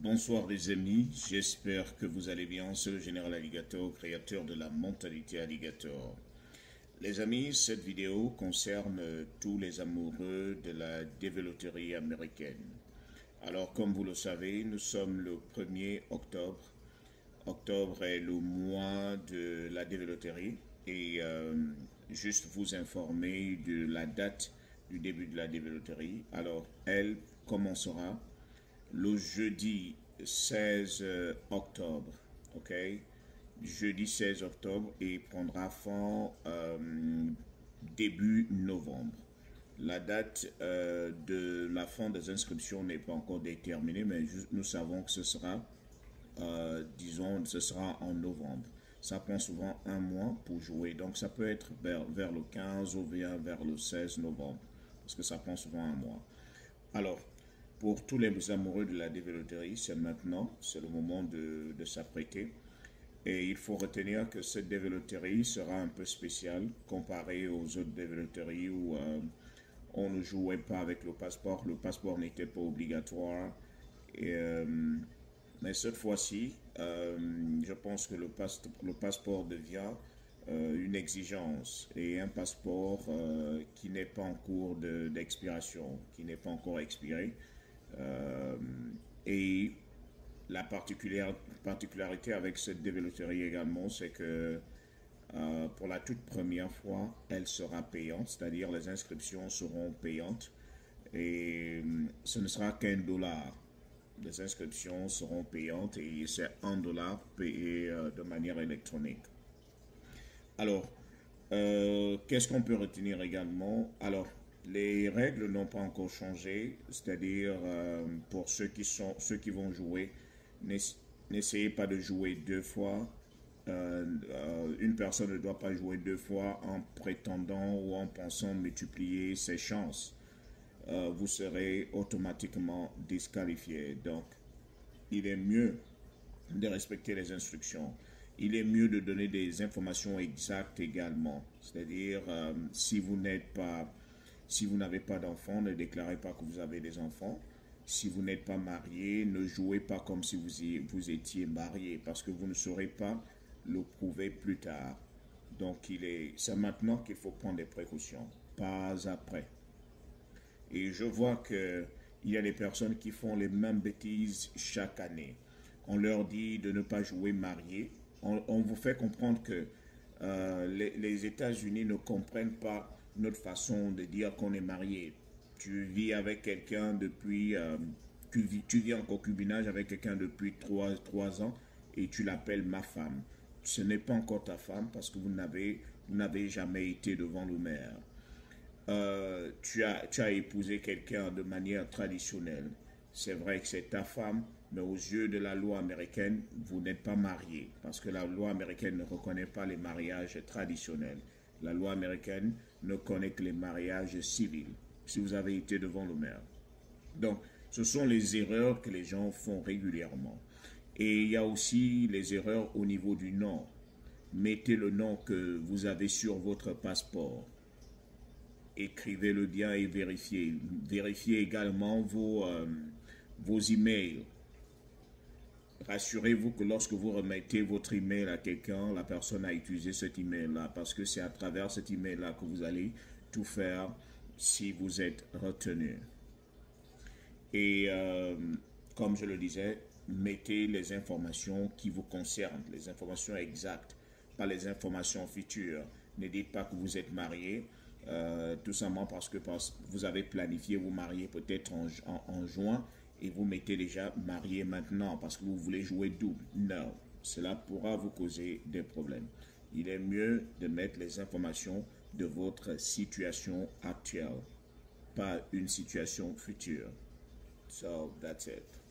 Bonsoir les amis, j'espère que vous allez bien. C'est le Général Alligator, créateur de la mentalité Alligator. Les amis, cette vidéo concerne tous les amoureux de la développerie américaine. Alors comme vous le savez, nous sommes le 1er octobre. Octobre est le mois de la développerie et juste vous informer de la date du début de la développerie. Alors elle commencera le jeudi 16 octobre, ok? Jeudi 16 octobre et prendra fin début novembre. La date de la fin des inscriptions n'est pas encore déterminée, mais nous savons que ce sera, disons, ce sera en novembre. Ça prend souvent un mois pour jouer, donc ça peut être vers le 15 ou bien vers le 16 novembre, parce que ça prend souvent un mois. Alors, pour tous les amoureux de la développerie, c'est maintenant, c'est le moment de s'apprêter. Et il faut retenir que cette développerie sera un peu spéciale comparée aux autres développeries où on ne jouait pas avec le passeport. Le passeport n'était pas obligatoire. Et, mais cette fois-ci, je pense que le passeport devient une exigence et un passeport qui n'est pas en cours d'expiration, qui n'est pas encore expiré. Et la particularité avec cette développerie également, c'est que pour la toute première fois, elle sera payante, c'est-à-dire les inscriptions seront payantes et ce ne sera $1. Les inscriptions seront payantes et c'est $1 payé de manière électronique. Alors, qu'est-ce qu'on peut retenir également? Alors, les règles n'ont pas encore changé, c'est-à-dire pour ceux qui vont jouer, n'essayez pas de jouer deux fois. Une personne ne doit pas jouer deux fois en prétendant ou en pensant multiplier ses chances. Vous serez automatiquement disqualifié. Donc, il est mieux de respecter les instructions. Il est mieux de donner des informations exactes également. C'est-à-dire, si vous n'avez pas d'enfants, ne déclarez pas que vous avez des enfants. Si vous n'êtes pas marié, ne jouez pas comme si vous étiez marié parce que vous ne saurez pas le prouver plus tard. Donc, c'est maintenant qu'il faut prendre des précautions, pas après. Et je vois qu'il y a des personnes qui font les mêmes bêtises chaque année. On leur dit de ne pas jouer marié. On vous fait comprendre que les États-Unis ne comprennent pas notre façon de dire qu'on est marié. Tu vis avec quelqu'un depuis... tu vis en concubinage avec quelqu'un depuis 3 ans et tu l'appelles ma femme. Ce n'est pas encore ta femme parce que vous n'avez jamais été devant le maire. Tu as épousé quelqu'un de manière traditionnelle. C'est vrai que c'est ta femme, mais aux yeux de la loi américaine, vous n'êtes pas marié parce que la loi américaine ne reconnaît pas les mariages traditionnels. La loi américaine ne connaît que les mariages civils, si vous avez été devant le maire. Donc, ce sont les erreurs que les gens font régulièrement. Et il y a aussi les erreurs au niveau du nom. Mettez le nom que vous avez sur votre passeport. Écrivez-le bien et vérifiez. Vérifiez également vos emails. Rassurez-vous que lorsque vous remettez votre email à quelqu'un, la personne a utilisé cet email-là parce que c'est à travers cet email-là que vous allez tout faire si vous êtes retenu. Et comme je le disais, mettez les informations qui vous concernent, les informations exactes, pas les informations futures. Ne dites pas que vous êtes marié, tout simplement parce que vous avez planifié vous marier peut-être en juin et vous mettez déjà marié maintenant parce que vous voulez jouer double. Non, cela pourra vous causer des problèmes. Il est mieux de mettre les informations de votre situation actuelle, pas une situation future. So that's it.